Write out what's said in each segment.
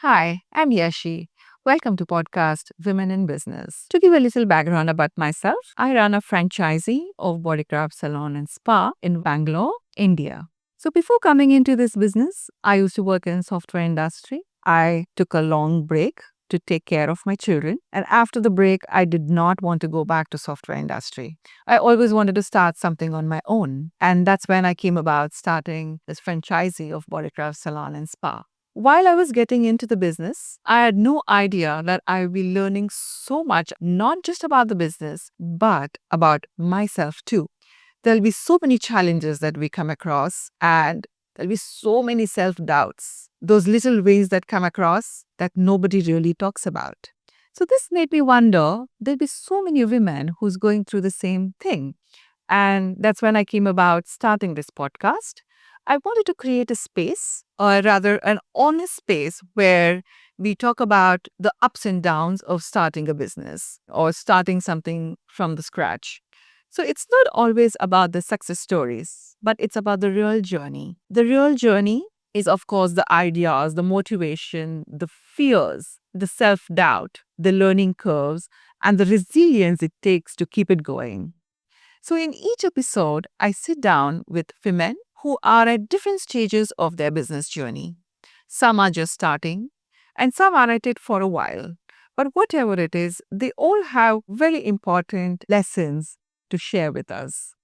Hi, I'm Yashi. Welcome to podcast Women in Business. To give a little background about myself, I run a franchisee of BODYCRAFT Salon and Spa in Bangalore, India. So before coming into this business, I used to work in software industry. I took a long break to take care of my children, and after the break I did not want to go back to software industry. I always wanted to start something on my own, and that's when I came about starting this franchisee of BODYCRAFT Salon and Spa. While I was getting into the business, I had no idea that I would be learning so much, not just about the business, but about myself too. There'll be so many challenges that we come across, and there'll be so many self doubts, those little ways that come across that nobody really talks about. So, this made me wonder there'll be so many women who's going through the same thing. And that's when I came about starting this podcast. I wanted to create a space, or rather, an honest space where we talk about the ups and downs of starting a business or starting something from the scratch. So it's not always about the success stories, but it's about the real journey. The real journey is, of course, the ideas, the motivation, the fears, the self doubt, the learning curves, and the resilience it takes to keep it going. So, in each episode, I sit down with women who are at different stages of their business journey. Some are just starting, and some are at it for a while. But whatever it is, they all have very important lessons to share with us.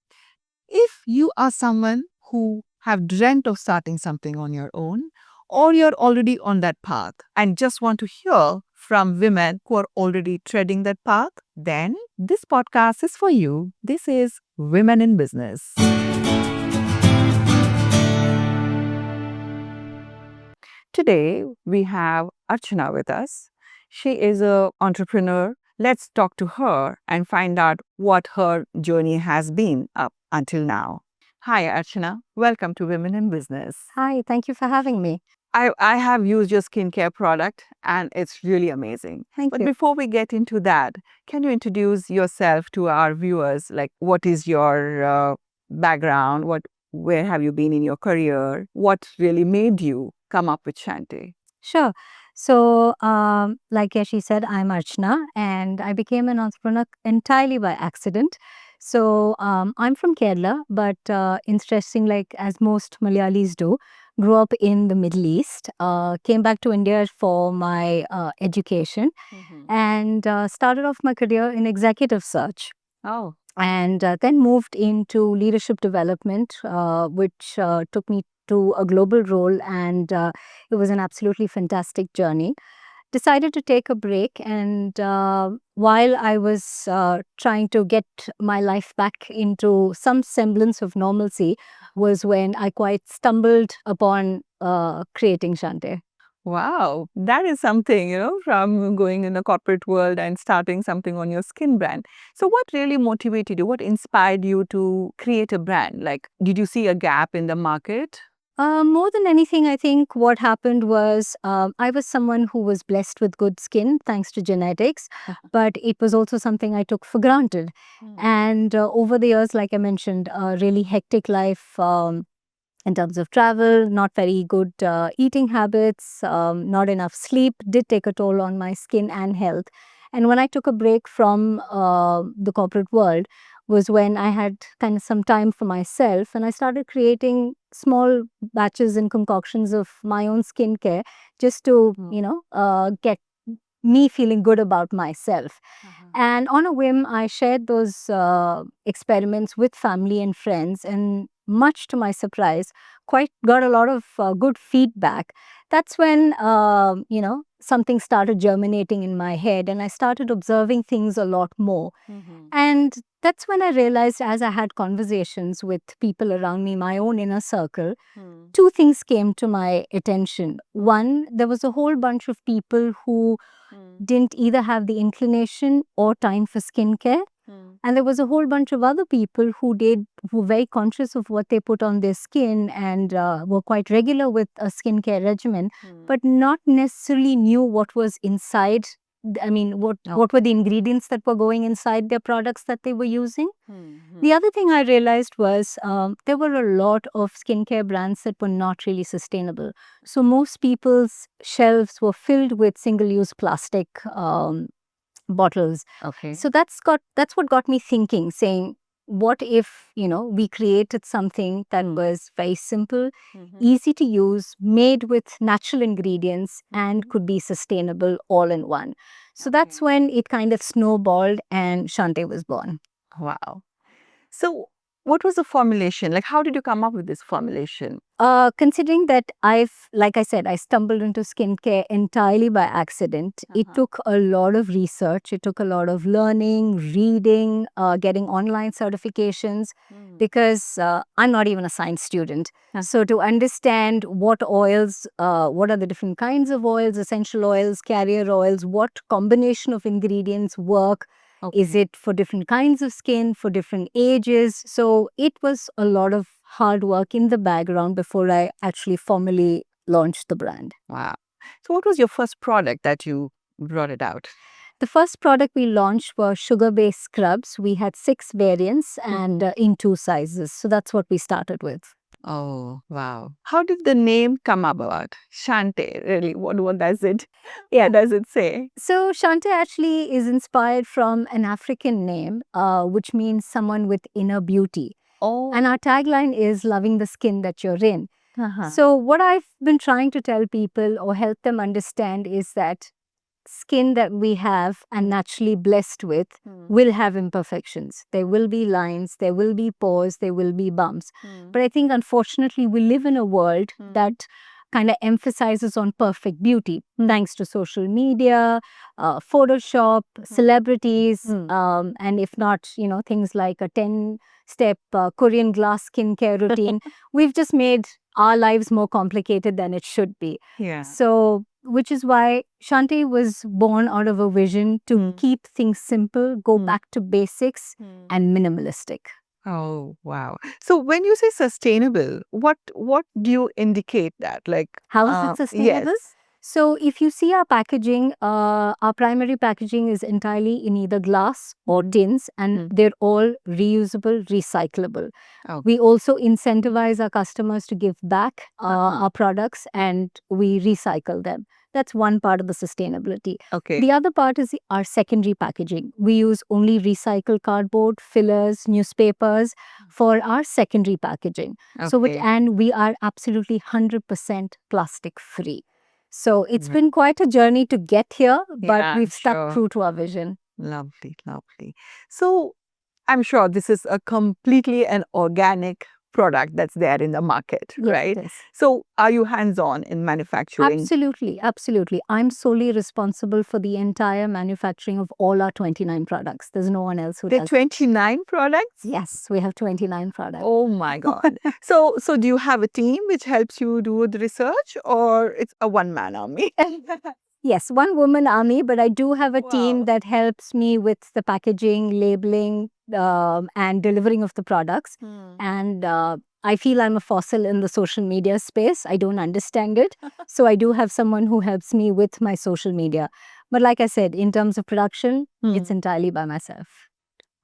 If you are someone who have dreamt of starting something on your own, or you're already on that path and just want to hear from women who are already treading that path, then this podcast is for you. This is Women in Business. Today, we have Archana with us. She is an entrepreneur. Let's talk to her and find out what her journey has been up until now. Hi, Archana. Welcome to Women in Business. Hi, thank you for having me. I have used your skincare product and it's really amazing. Thank But you. before we get into that, can you introduce yourself to our viewers? Like, what is your background? Where have you been in your career? What really made you come up with Shantae? Sure. So, like Yashi said, I'm Archana and I became an entrepreneur entirely by accident. So, I'm from Kerala, but interesting, like as most Malayalis do, grew up in the Middle East, came back to India for my education and started off my career in executive search. Oh, And then moved into leadership development, which took me to a global role, and it was an absolutely fantastic journey. Decided to take a break, and while I was trying to get my life back into some semblance of normalcy, was when I quite stumbled upon creating Shantae. wow. That is something, from going in the corporate world and starting something on your skin brand. So, what really motivated you? What inspired you to create a brand? Like, did you see a gap in the market? More than anything, I think what happened was I was someone who was blessed with good skin thanks to genetics, but it was also something I took for granted. And over the years, like I mentioned, a really hectic life in terms of travel, not very good eating habits, not enough sleep did take a toll on my skin and health. And when I took a break from the corporate world, was when I had kind of some time for myself and I started creating small batches and concoctions of my own skincare just to, get me feeling good about myself. And on a whim, I shared those experiments with family and friends, and much to my surprise, quite got a lot of good feedback. That's when, something started germinating in my head, and I started observing things a lot more. And that's when I realized, as I had conversations with people around me, my own inner circle, two things came to my attention. One, there was a whole bunch of people who didn't either have the inclination or time for skincare. And there was a whole bunch of other people who were very conscious of what they put on their skin and were quite regular with a skincare regimen, but not necessarily knew what was inside I mean, what were the ingredients that were going inside their products that they were using. The other thing I realized was there were a lot of skincare brands that were not really sustainable. So most people's shelves were filled with single-use plastic bottles. Okay. So that's what got me thinking, saying, what if, we created something that was very simple, easy to use, made with natural ingredients, and could be sustainable all in one. So that's when it kind of snowballed and Shantae was born. Wow. So what was the formulation? Like, how did you come up with this formulation? Considering that like I said, I stumbled into skincare entirely by accident. It took a lot of research. It took a lot of learning, reading, getting online certifications, because I'm not even a science student. So to understand what oils, what are the different kinds of oils, essential oils, carrier oils, what combination of ingredients work. Is it for different kinds of skin, for different ages? So it was a lot of hard work in the background before I actually formally launched the brand. Wow. So what was your first product that you brought it out? The first product we launched were sugar-based scrubs. We had 6 variants and in 2 sizes. So that's what we started with. Oh, wow. How did the name come about? Shantae, really? What does it? Does it say? So Shantae actually is inspired from an African name, which means someone with inner beauty. Oh. And our tagline is loving the skin that you're in. So what I've been trying to tell people or help them understand is that skin that we have and naturally blessed with will have imperfections. There will be lines, there will be pores, there will be bumps. But I think unfortunately we live in a world that kind of emphasizes on perfect beauty, thanks to social media, Photoshop, celebrities, and if not, things like a 10-step Korean glass skincare routine. We've just made our lives more complicated than it should be. So, which is why Shantae was born out of a vision to keep things simple, go back to basics, and minimalistic. Oh, wow. So when you say sustainable, what do you indicate that? Like, how is it sustainable? Yes. So if you see our packaging, our primary packaging is entirely in either glass or tins, and they're all reusable, recyclable. We also incentivize our customers to give back our products, and we recycle them. That's one part of the sustainability. The other part is our secondary packaging. We use only recycled cardboard, fillers, newspapers for our secondary packaging. And we are absolutely 100% plastic free. So it's been quite a journey to get here, but we've stuck true to our vision. Lovely, lovely. So I'm sure this is a completely an organic product that's there in the market, right? Yes. So are you hands-on in manufacturing? Absolutely, absolutely. I'm solely responsible for the entire manufacturing of all our 29 products. There's no one else who There are does. 29 products? Yes, we have 29 products. Oh my God. So do you have a team which helps you do the research, or it's a one-man army? Yes, one woman army, but I do have a team that helps me with the packaging, labeling, and delivering of the products. And I feel I'm a fossil in the social media space. I don't understand it. So I do have someone who helps me with my social media. But like I said, in terms of production, it's entirely by myself.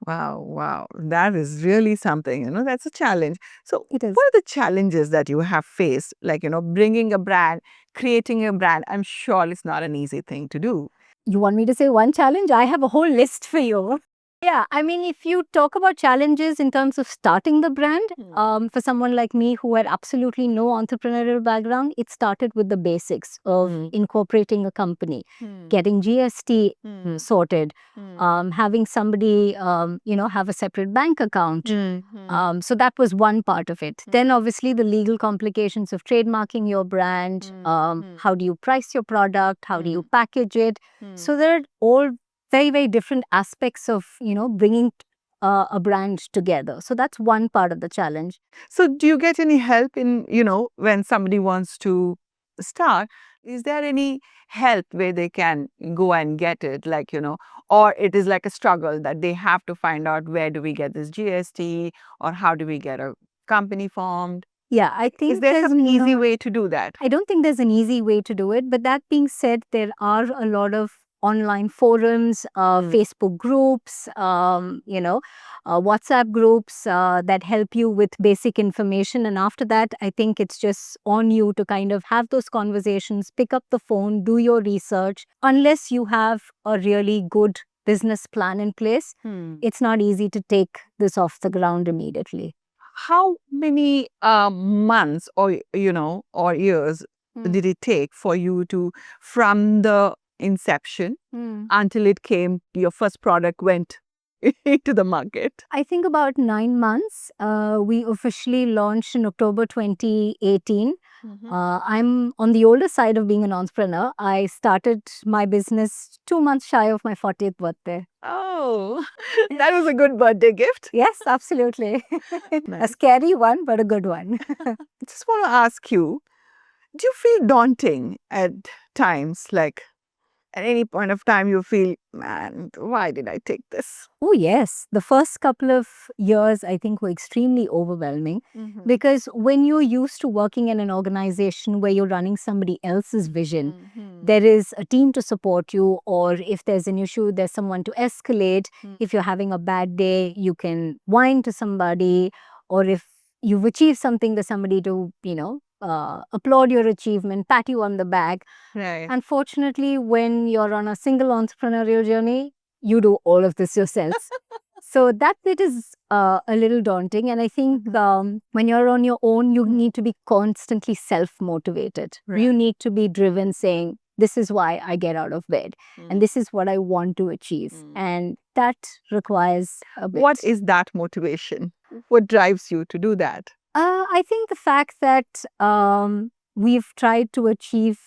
Wow, wow. That is really something, that's a challenge. So It is. what are the challenges that you have faced? Like, bringing a brand, creating a brand. I'm sure it's not an easy thing to do. You want me to say one challenge? I have a whole list for you. Yeah, I mean, if you talk about challenges in terms of starting the brand, for someone like me who had absolutely no entrepreneurial background, it started with the basics of incorporating a company, getting GST sorted, having somebody, have a separate bank account. So that was one part of it. Then obviously the legal complications of trademarking your brand, how do you price your product, how do you package it. So there are all very, very different aspects of, bringing a brand together. So that's one part of the challenge. So do you get any help in, when somebody wants to start? Is there any help where they can go and get it, like, or it is like a struggle that they have to find out where do we get this GST, or how do we get a company formed? Yeah, I think is there some easy way to do that? I don't think there's an easy way to do it. But that being said, there are a lot of online forums, Facebook groups, WhatsApp groups that help you with basic information. And after that, I think it's just on you to kind of have those conversations, pick up the phone, do your research. Unless you have a really good business plan in place, it's not easy to take this off the ground immediately. How many months or years did it take for you to, from the inception until it came, your first product went into the market? I think about 9 months. We officially launched in October 2018. I'm on the older side of being an entrepreneur. I started my business 2 months shy of my 40th birthday. Oh, that was a good birthday gift. Yes, absolutely. A scary one, but a good one. I just want to ask you, do you feel daunting at times? Like at any point of time you feel, man, why did I take this? Oh, yes. The first couple of years, I think, were extremely overwhelming because when you're used to working in an organization where you're running somebody else's vision, there is a team to support you, or if there's an issue, there's someone to escalate. If you're having a bad day, you can whine to somebody, or if you've achieved something, there's somebody to, applaud your achievement, pat you on the back. Right. Unfortunately, when you're on a single entrepreneurial journey, you do all of this yourself. So that bit is a little daunting. And I think when you're on your own, you need to be constantly self-motivated. Right. You need to be driven saying, this is why I get out of bed. And this is what I want to achieve. And that requires a bit. What is that motivation? What drives you to do that? I think the fact that we've tried to achieve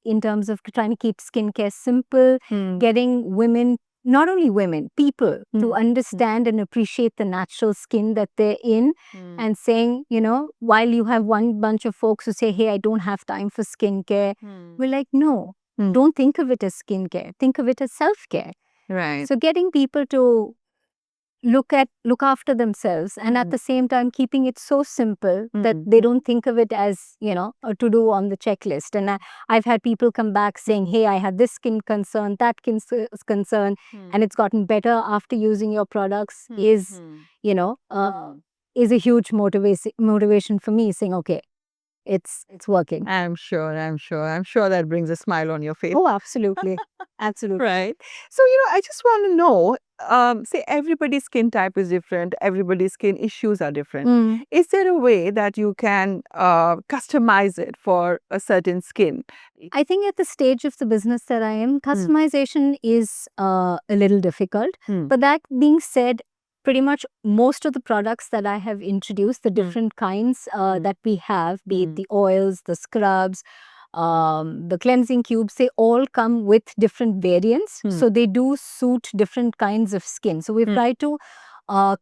in terms of trying to keep skincare simple, getting women, not only women, people to understand and appreciate the natural skin that they're in, and saying, while you have one bunch of folks who say, hey, I don't have time for skincare, we're like, no, don't think of it as skincare. Think of it as self-care. Right. So getting people to look after themselves, and at the same time keeping it so simple that they don't think of it as a to-do on the checklist. And I've had people come back saying, hey, I had this skin concern, that skin concern, and it's gotten better after using your products, is a huge motivation for me, saying, okay, it's working. I'm sure that brings a smile on your face. Oh, absolutely. Absolutely. Right. So, I just want to know, say everybody's skin type is different, everybody's skin issues are different. Is there a way that you can customize it for a certain skin? I think at the stage of the business that I am, customization is a little difficult. But that being said, pretty much most of the products that I have introduced, the different kinds that we have, be it the oils, the scrubs, the cleansing cubes, they all come with different variants. So they do suit different kinds of skin. So we've tried to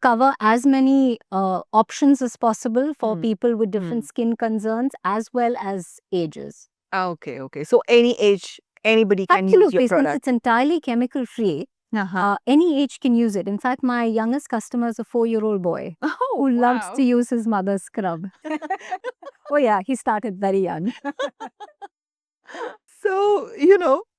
cover as many options as possible for people with different skin concerns as well as ages. Okay. So any age, anybody can use your Absolutely, product. since it's entirely chemical free. Any age can use it. In fact, my youngest customer is a 4-year-old boy who loves to use his mother's scrub. Oh yeah, he started very young. So,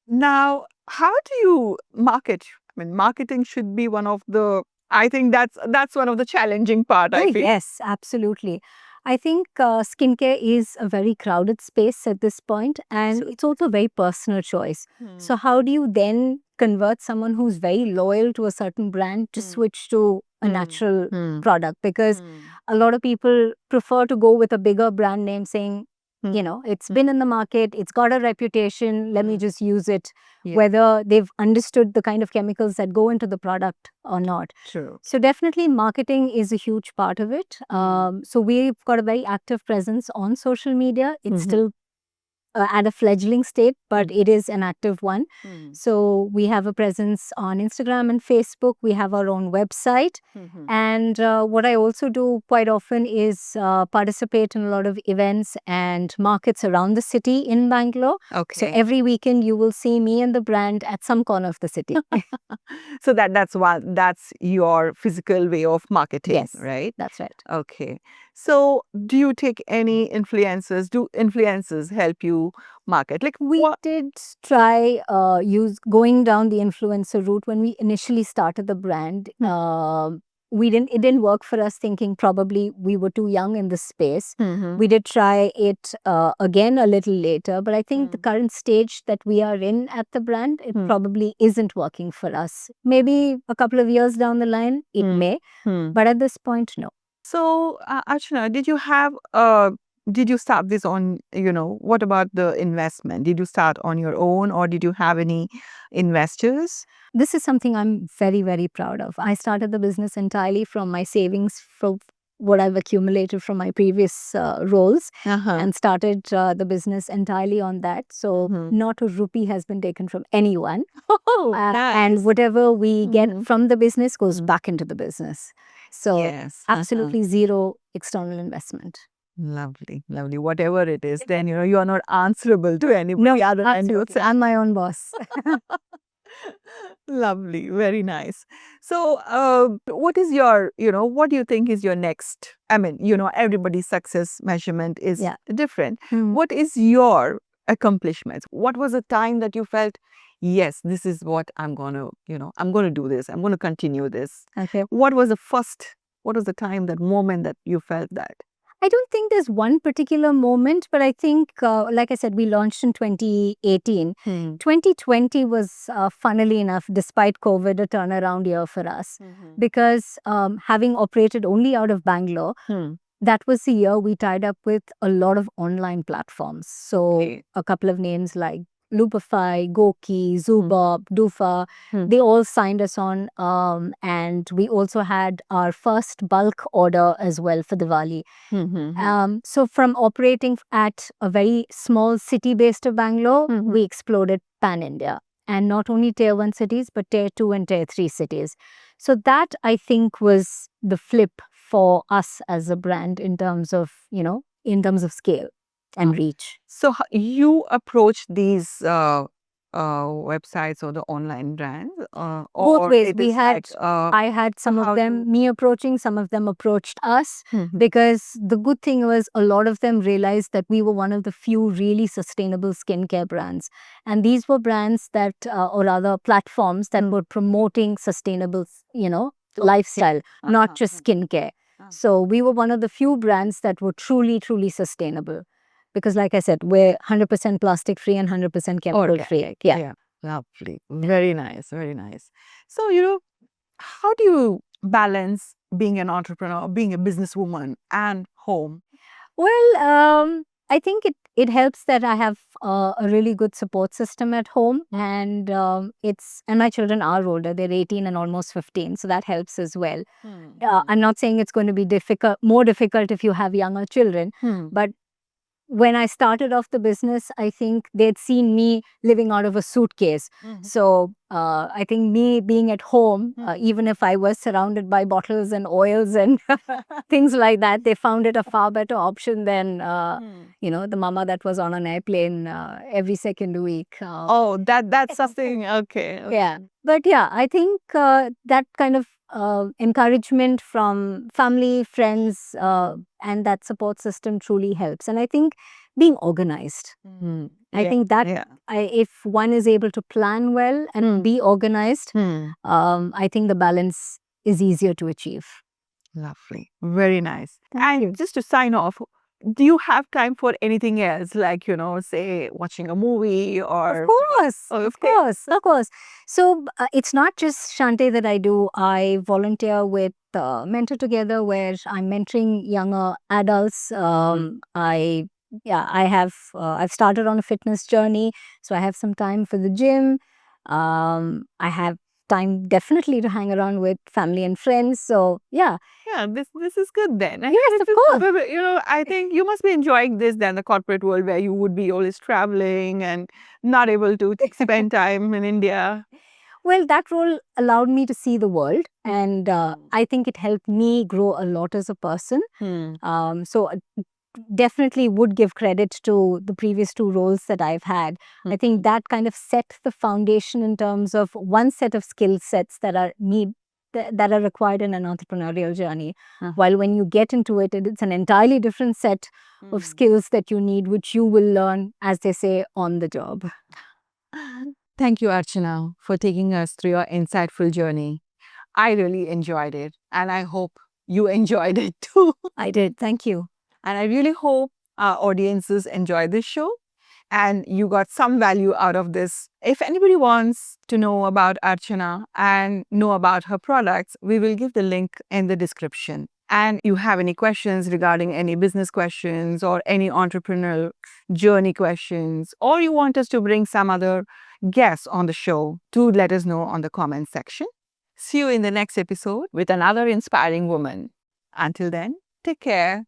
now how do you market? I mean, marketing should be one of the, I think that's one of the challenging part, I feel. Yes, absolutely. I think skincare is a very crowded space at this point, and it's also a very personal choice. So how do you then convert someone who's very loyal to a certain brand to switch to a natural product? Because a lot of people prefer to go with a bigger brand name, saying, it's been in the market, it's got a reputation, let me just use it, whether they've understood the kind of chemicals that go into the product or not. True. So definitely marketing is a huge part of it. So we've got a very active presence on social media. It's still at a fledgling state, but it is an active one. So we have a presence on Instagram and Facebook. We have our own website. And what I also do quite often is participate in a lot of events and markets around the city in Bangalore. Okay. So every weekend you will see me and the brand at some corner of the city. So that's your physical way of marketing, Yes, right? that's right. Okay. So, do you take any influencers? Do influencers help you market? Like, We did try going down the influencer route when we initially started the brand. It didn't work for us, thinking probably we were too young in this space. We did try it again a little later, but I think the current stage that we are in at the brand, it probably isn't working for us. Maybe a couple of years down the line, it may, but at this point, no. So, Archana, did you start this on, what about the investment? Did you start on your own, or did you have any investors? This is something I'm very, very proud of. I started the business entirely from my savings, from what I've accumulated from my previous roles, and started the business entirely on that. So not a rupee has been taken from anyone. Oh, nice. And whatever we get from the business goes back into the business. So Yes. absolutely zero external investment. Lovely, lovely. Whatever it is, then you are not answerable to anybody other than yourself. I'm my own boss. Lovely, very nice. So, what is what do you think is your next? I mean, everybody's success measurement is different. What is your accomplishments? What was the time that you felt, yes, this is what I'm gonna do this. I'm gonna continue this. Okay. What was the time, that moment that you felt that? I don't think there's one particular moment, but I think, like I said, we launched in 2018. 2020 was, funnily enough, despite COVID, a turnaround year for us. Because having operated only out of Bangalore, that was the year we tied up with a lot of online platforms. So a couple of names like Lubify, Goki, Zubop, Dufa, they all signed us on. And we also had our first bulk order as well for Diwali. So from operating at a very small city based of Bangalore, we exploded pan-India. And not only tier 1 cities, but tier 2 and tier 3 cities. So that, I think, was the flip for us as a brand in terms of scale and reach. So you approach these websites or the online brands? Both ways. I had some of them, me approaching, some of them approached us, because the good thing was a lot of them realized that we were one of the few really sustainable skincare brands. And these were brands that, or rather platforms that were promoting sustainable, lifestyle, not just skincare. So we were one of the few brands that were truly, truly sustainable. Because like I said, we're 100% plastic free and 100% chemical free. Yeah. Lovely. Very nice. Very nice. So, how do you balance being an entrepreneur, being a businesswoman, and home? Well, I think it helps that I have a really good support system at home, and my children are older. They're 18 and almost 15, so that helps as well. I'm not saying it's going to be more difficult if you have younger children, but when I started off the business, I think they'd seen me living out of a suitcase. So I think me being at home, even if I was surrounded by bottles and oils and things like that, they found it a far better option than, the mama that was on an airplane every second week. That's something, okay. Yeah. But yeah, I think that kind of encouragement from family, friends, and that support system truly helps. And I think being organized. I think that if one is able to plan well and be organized, I think the balance is easier to achieve. Lovely. Very nice. And just to sign off, do you have time for anything else, like, say, watching a movie or? Of course. So it's not just Shantae that I do. I volunteer with Mentor Together, where I'm mentoring younger adults. I've started on a fitness journey, so I have some time for the gym. I have time definitely to hang around with family and friends. So yeah, this is good then. Yes, of course. I think you must be enjoying this than the corporate world, where you would be always traveling and not able to spend time in India. Well, that role allowed me to see the world, and I think it helped me grow a lot as a person. So definitely would give credit to the previous 2 roles that I've had. I think that kind of set the foundation in terms of one set of skill sets that are that are required in an entrepreneurial journey. While when you get into it, it's an entirely different set of skills that you need, which you will learn, as they say, on the job. Thank you, Archana, for taking us through your insightful journey. I really enjoyed it, and I hope you enjoyed it too. I did. Thank you. And I really hope our audiences enjoy this show and you got some value out of this. If anybody wants to know about Archana and know about her products, we will give the link in the description. And you have any questions regarding any business questions or any entrepreneurial journey questions, or you want us to bring some other guests on the show, do let us know on the comment section. See you in the next episode with another inspiring woman. Until then, take care.